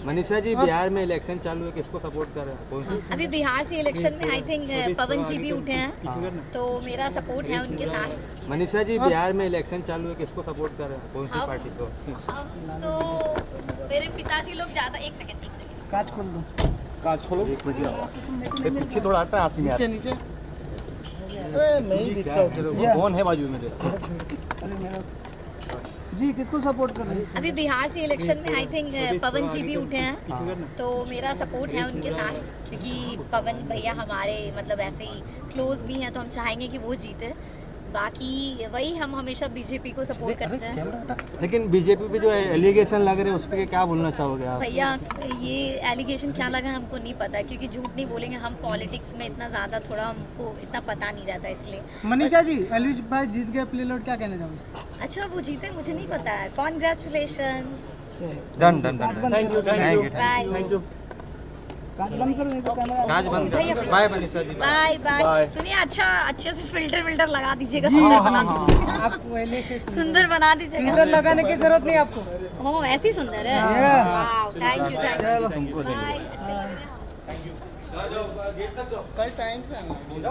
मनीषा जी, बिहार में इलेक्शन चालू है, किसको सपोर्ट कर रहे हैं? कौन सी? अभी बिहार से इलेक्शन में आई थिंक पवन जी भी उठे हैं, तो मेरा सपोर्ट है उनके साथ। मनीषा जी, बिहार में इलेक्शन चालू है, किसको सपोर्ट कर रहे हैं? कौन सी हाँ। पार्टी को? हम तो मेरे पिताजी लोग ज़्यादा एक सेकंड कांच खोल दो। कांच खोलो, पीछे थोड़ा हटना है, आसिम यार। नीचे नीचे नहीं दिखता, कौन है बाजू में मेरे? अरे मेरा जी, किसको सपोर्ट कर रहे हैं? अभी बिहार से इलेक्शन में आई थिंक पवन जी भी उठे हैं, तो मेरा सपोर्ट है उनके साथ, क्योंकि पवन भैया हमारे मतलब ऐसे ही क्लोज भी हैं, तो हम चाहेंगे कि वो जीते। बाकी वही, हम हमेशा बीजेपी को सपोर्ट करते हैं। लेकिन बीजेपी पे जो एलिगेशन लग रहे हैं उस पर क्या बोलना चाहोगे आप? भैया ये एलिगेशन क्या लगा हमको नहीं पता, क्योंकि झूठ नहीं बोलेंगे, हम पॉलिटिक्स में इतना ज़्यादा थोड़ा हमको इतना पता नहीं रहता, इसलिए। मनीषा जी, एलविश भाई जीत गए प्ले लोड, क्या कहना चाहोगे? अच्छा, वो जीते मुझे नहीं पता है। Congratulation. Done done done. Thank you, bye thank you. कांच बंद करो, नहीं तो कैमरा। कांच बंद भैया, कर। Bye Manisha ji. Bye bye. Bye. सुनिए, अच्छा अच्छे से फिल्टर लगा दीजिएगा, सुंदर बना दीजिएगा, आप पहले से सुंदर बना दीजिएगा। फिल्टर लगाने की जरूरत नहीं आपको। ओह, ऐसी सुंदर है। Yeah. वाओ, थैंक यू चलो। बाय। अच्छा लगा। कल टाइम से आना।